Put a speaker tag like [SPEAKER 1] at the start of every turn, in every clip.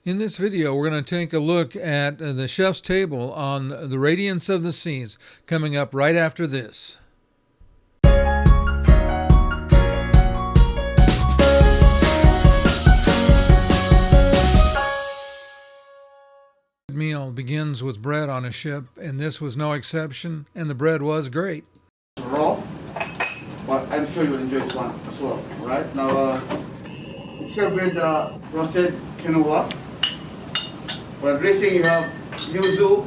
[SPEAKER 1] In this video, we're going to take a look at the chef's table on the Radiance of the Seas, coming up right after this. Meal begins with bread on a ship, and this was no exception, and the bread was great.
[SPEAKER 2] Raw, but I'm sure you'll enjoy this one as well. Right now, it's served with roasted quinoa. For dressing, you have yuzu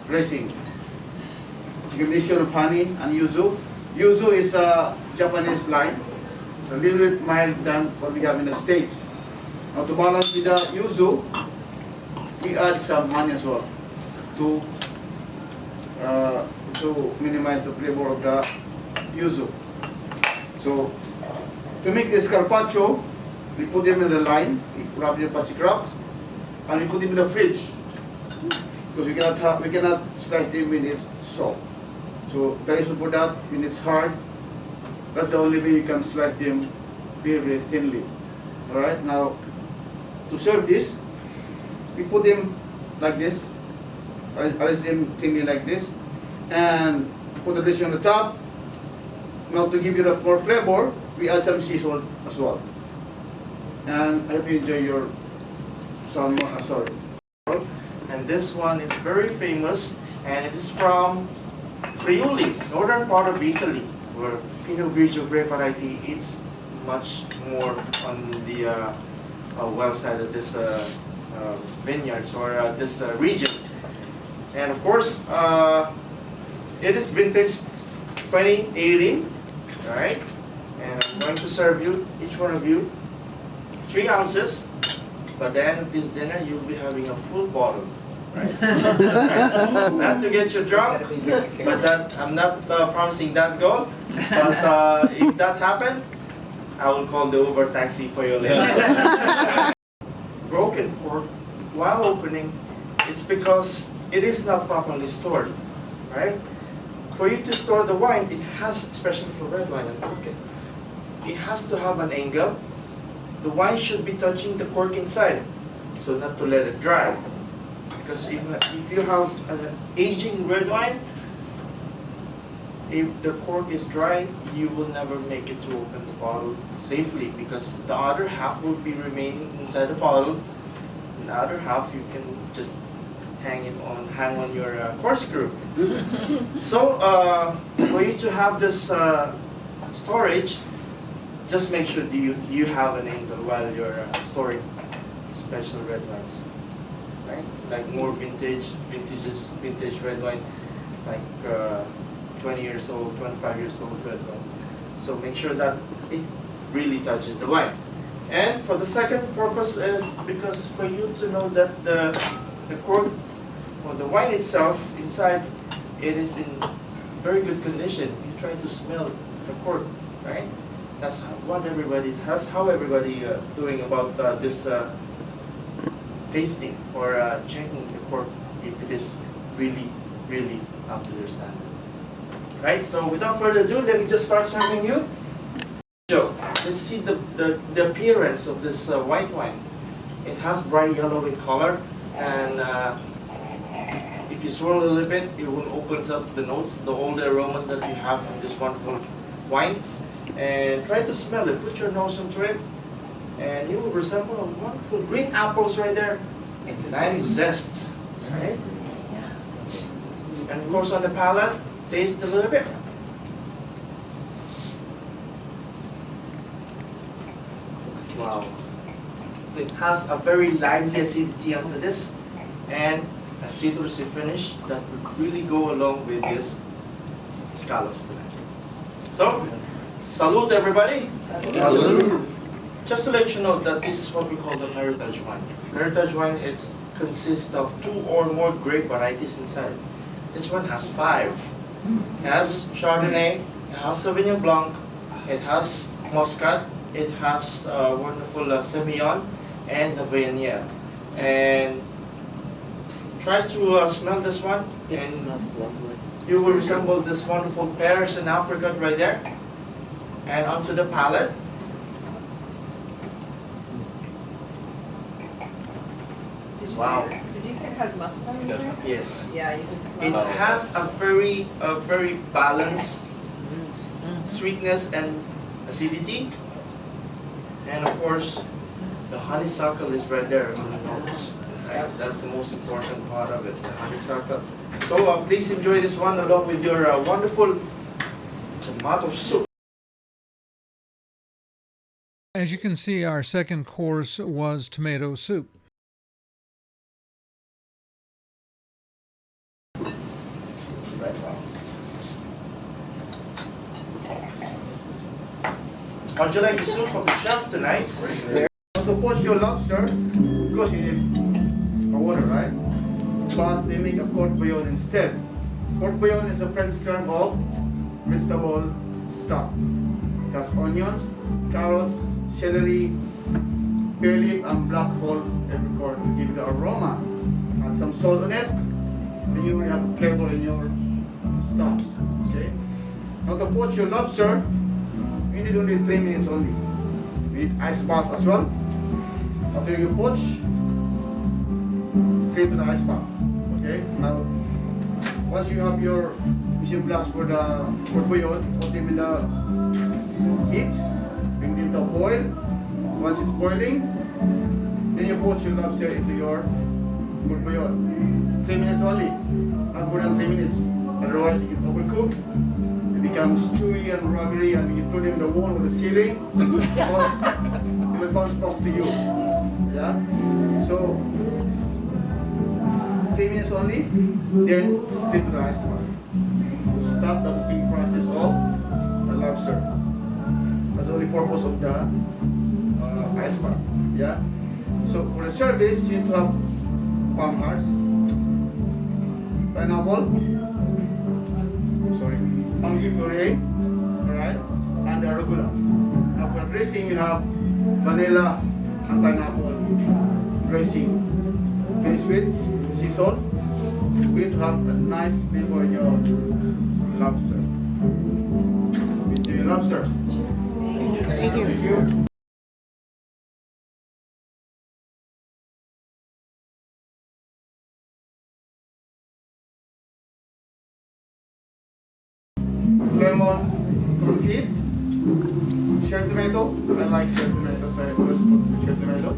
[SPEAKER 2] dressing. It's a combination of honey and yuzu. Yuzu is a Japanese line. It's a little bit mild than what we have in the States. Now to balance with the yuzu, we add some honey as well to minimize the flavor of the yuzu. So to make this carpaccio, we put them in the line, we wrap them in plastic wrap, and we put them in the fridge because we cannot slice them when it's soft. So the reason for that, when it's hard, that's the only way you can slice them very thinly. All right, now to serve this, we put them like this, arrange them thinly like this, and put the dressing on the top. Now to give you the more flavor, we add some sea salt as well. And I hope you enjoy your salmon, sorry.
[SPEAKER 3] And this one is very famous, and it is from Friuli, northern part of Italy, where Pinot Grigio grape variety it's much more on the well side of this vineyards or this region. And of course, it is vintage 2018, all right? And I'm going to serve you, each one of you, 3 ounces. By the end of this dinner, you'll be having a full bottle, right? Not to get you drunk, but that I'm not promising that goal. But if that happens, I will call the Uber taxi for you later. Broken cork while opening is because it is not properly stored, right? For you to store the wine, it has, especially for red wine and cork, it has to have an angle. The wine should be touching the cork inside, so not to let it dry. Because if you have an aging red wine, if the cork is dry, you will never make it to open the bottle safely because the other half will be remaining inside the bottle. And the other half you can just hang on your corkscrew. So for you to have this storage, just make sure you have an angle while you're storing special red wines, right? Like more vintage red wine, like 20 years old, 25 years old red wine. So make sure that it really touches the wine. And for the second purpose is because for you to know that the cork or the wine itself inside, it is in very good condition. You try to smell the cork, right? That's how everybody doing about this tasting or checking the cork if it is really up to their standard. Right, so without further ado, let me just start serving you. So let's see the appearance of this white wine. It has bright yellow in color, and if you swirl a little bit, it will opens up the notes, all the aromas that you have in this wonderful wine. And try to smell it. Put your nose into it, and you will resemble a wonderful green apples right there, and lime zest. Right? And of course, on the palate, taste a little bit. Wow! It has a very lively acidity onto this, and a citrusy finish that would really go along with this scallops tonight. So. Salute everybody!
[SPEAKER 2] Salute.
[SPEAKER 3] Just to let you know that this is what we call the heritage wine. Heritage wine consists of 2 or more grape varieties inside. This one has 5. It has Chardonnay, it has Sauvignon Blanc, it has Muscat, it has wonderful Semillon, and the Viognier. And try to smell this one, and you will resemble this wonderful pears and apricot right there. And onto the palate. Wow.
[SPEAKER 4] Did you say it has muskrat in there?
[SPEAKER 3] Yes.
[SPEAKER 4] Yeah, you can
[SPEAKER 3] It
[SPEAKER 4] smell it.
[SPEAKER 3] has a very balanced sweetness and acidity, and of course, the honeysuckle is right there on the nose. Right? That's the most important part of it, the honeysuckle. So please enjoy this one along with your wonderful tomato soup.
[SPEAKER 1] As you can see, our second course was tomato soup.
[SPEAKER 3] How'd you like the soup of the chef tonight?
[SPEAKER 2] To poach your lobster, of course you need water, right? But they make a court bouillon instead. Court bouillon is a French term of vegetable stock. It has onions, carrots, celery, bay leaf, and black whole peppercorn to give it the aroma. Add some salt on it, and you will have a flavor in your stocks. Okay? Now to poach your lobster, you need only 3 minutes only. You need ice bath as well. After you poach, straight to the ice bath. Okay? Now, once you have your mission blast for the court bouillon, put them in the heat, bring them to a boil. Once it's boiling, then you poach your lobster into your court bouillon. 3 minutes only, not more than 3 minutes. Otherwise, it can overcook. It becomes chewy and rubbery, and when you put it in the wall or the ceiling, it will bounce back to you. Yeah? So, 3 minutes only, then straight to the ice bath. To stop the cooking process of the lobster. That's the only purpose of the ice bath. Yeah? So, for the service, you need to have palm hearts, pineapple, monkey puree, alright, and the arugula. Now for dressing, you have vanilla and pineapple dressing. Finish with sea salt. We need to have a nice flavor in your lobster. Enjoy your lobster.
[SPEAKER 4] Thank you.
[SPEAKER 2] Thank you. Lemon confit, cherry tomato. I like cherry tomato, so I always put cherry tomato.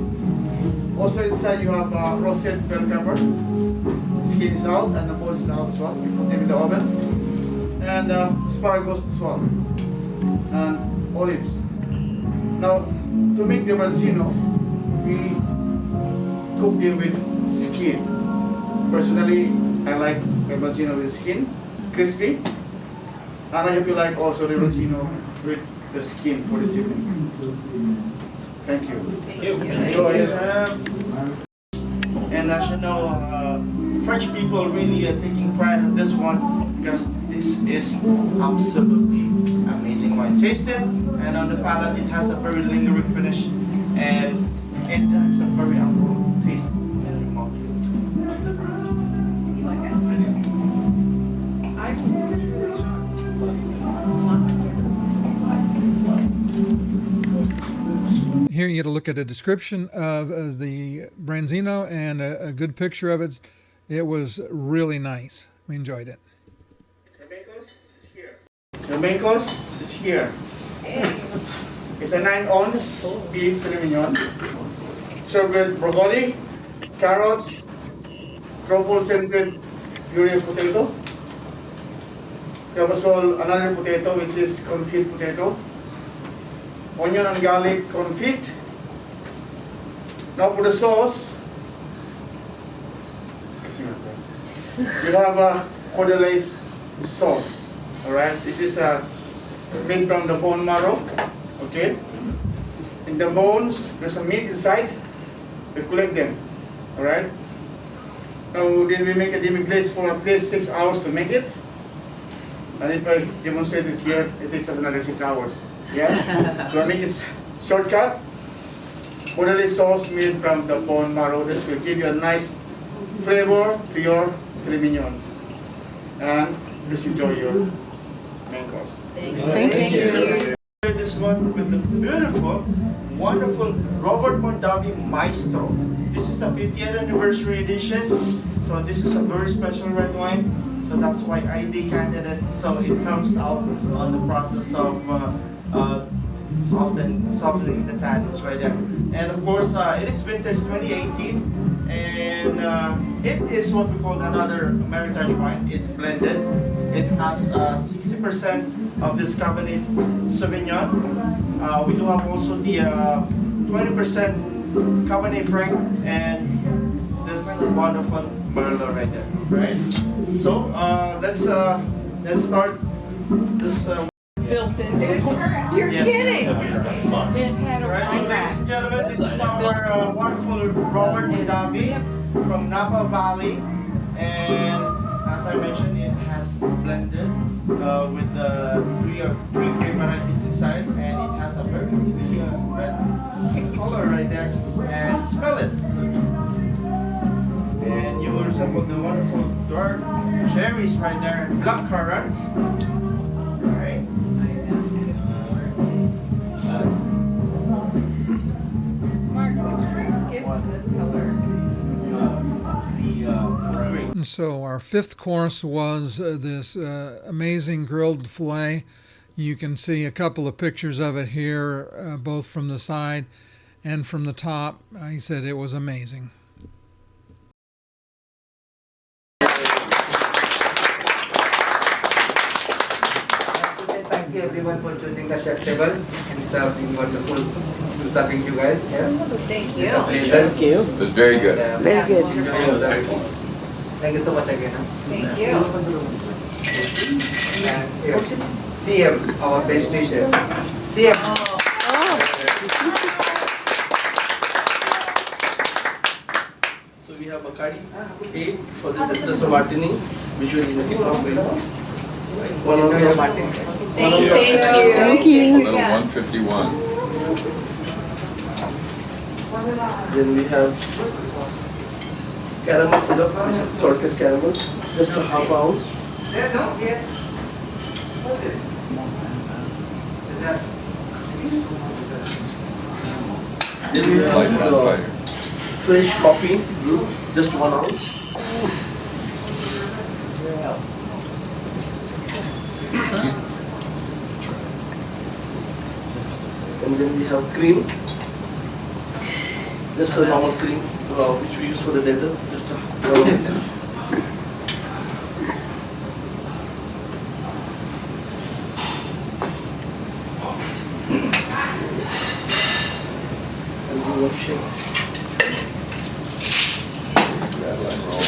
[SPEAKER 2] Also inside you have roasted bell pepper. Skin is out and the bones is out as well. You put them in the oven. And asparagus as well. And olives. Now, to make the branzino, we cook them with skin. Personally, I like my branzino with skin, crispy. And I hope you like also the branzino with the skin for this evening. Thank you.
[SPEAKER 4] Thank you.
[SPEAKER 2] Enjoy.
[SPEAKER 3] And as you know, French people really are taking pride in this one because this is absolutely amazing wine. Taste it, and on the palate it has a very lingering finish, and it has a very ample taste in the mouth. I'm surprised.
[SPEAKER 4] You like it? I do. I was really shocked. It's not my favorite.
[SPEAKER 1] Here you get a look at a description of the branzino and a good picture of it. It was really nice. We enjoyed it.
[SPEAKER 2] The main course is here. It's a 9-ounce beef filet mignon, served with broccoli, carrots, truffle-scented puree potato. We have as well another potato, which is confit potato, onion and garlic confit. Now for the sauce, you have a cordelaise sauce. Alright, this is made from the bone marrow. Okay, in the bones there's some meat inside. We collect them. Alright, now then we make a demi glaze for at least 6 hours to make it. And if I demonstrate it here, it takes another 6 hours. Yeah, so I make this shortcut. Cordelaise sauce made from the bone marrow. This will give you a nice flavor to your filet mignon. And just enjoy your main course.
[SPEAKER 4] Thank you.
[SPEAKER 3] The this one with the beautiful, wonderful Robert Mondavi Maestro. This is a 50th anniversary edition, so this is a very special red wine. So that's why I decanted it, so it helps out on the process of softening the tannins right there. And of course, it is vintage 2018, and it is what we call another Meritage wine. It's blended. It has 60% of this Cabernet Sauvignon. We do have also the 20% Cabernet Franc and this wonderful Merlot right there, right? So let's start this.
[SPEAKER 4] Built into it. You're
[SPEAKER 3] Yes.
[SPEAKER 4] kidding. It had a
[SPEAKER 3] Alright, so ladies and gentlemen, this is our wonderful Robert Mondavi from Napa Valley, and as I mentioned, it has blended with the three grape varieties inside, and it has a very pretty red color right there. And smell it, and you will resemble the wonderful dark cherries right there and black currants. Alright.
[SPEAKER 4] Mark, which drink gives them this color?
[SPEAKER 1] And so our fifth course was this amazing grilled filet. You can see a couple of pictures of it here, both from the side and from the top. He said it was amazing.
[SPEAKER 5] Thank you everyone for choosing the chef table and serving wonderful to serving you guys. Yeah.
[SPEAKER 4] Thank
[SPEAKER 5] It's a pleasure.
[SPEAKER 6] Thank you.
[SPEAKER 7] It was very good.
[SPEAKER 5] And,
[SPEAKER 6] Very good.
[SPEAKER 5] enjoy yourselves. Thank you so much again. Huh?
[SPEAKER 4] Thank you.
[SPEAKER 5] And here, CM, our pastry chef. CM.
[SPEAKER 3] So we have Bacardi 8 for this espresso martini, which will be making one of
[SPEAKER 5] Enjoy your
[SPEAKER 3] the
[SPEAKER 5] party.
[SPEAKER 4] Thank you.
[SPEAKER 6] Thank you.
[SPEAKER 7] Little 151.
[SPEAKER 3] Then we have caramel syrup, salted caramel, just a half ounce. Then we
[SPEAKER 7] Like
[SPEAKER 3] have
[SPEAKER 7] on fire.
[SPEAKER 3] fresh coffee, brew, just 1 ounce. And then we have cream, just a normal cream, which we use for the dessert, just a and we will shake.
[SPEAKER 7] Rattle and roll.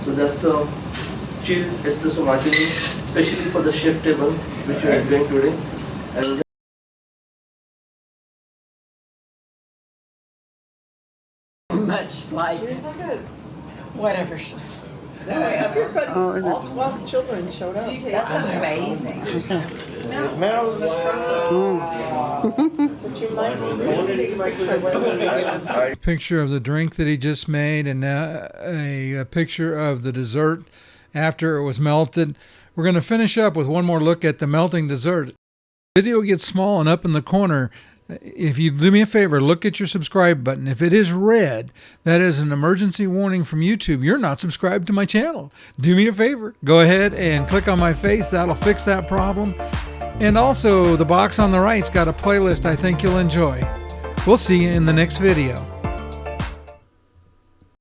[SPEAKER 3] So that's the chilled espresso martini, especially for the chef table, which we are enjoying today. And
[SPEAKER 8] Much like
[SPEAKER 4] There's like a.
[SPEAKER 8] whatever.
[SPEAKER 6] Oh, is it?
[SPEAKER 4] All 12 children showed up.
[SPEAKER 8] That's amazing.
[SPEAKER 3] Maryland espresso.
[SPEAKER 4] But you might take a picture.
[SPEAKER 1] A picture of the drink that he just made, and now a picture of the dessert after it was melted. We're going to finish up with one more look at the melting dessert. The video gets small and up in the corner. If you do me a favor, look at your subscribe button. If it is red, that is an emergency warning from YouTube. You're not subscribed to my channel. Do me a favor. Go ahead and click on my face. That'll fix that problem. And also, the box on the right's got a playlist I think you'll enjoy. We'll see you in the next video.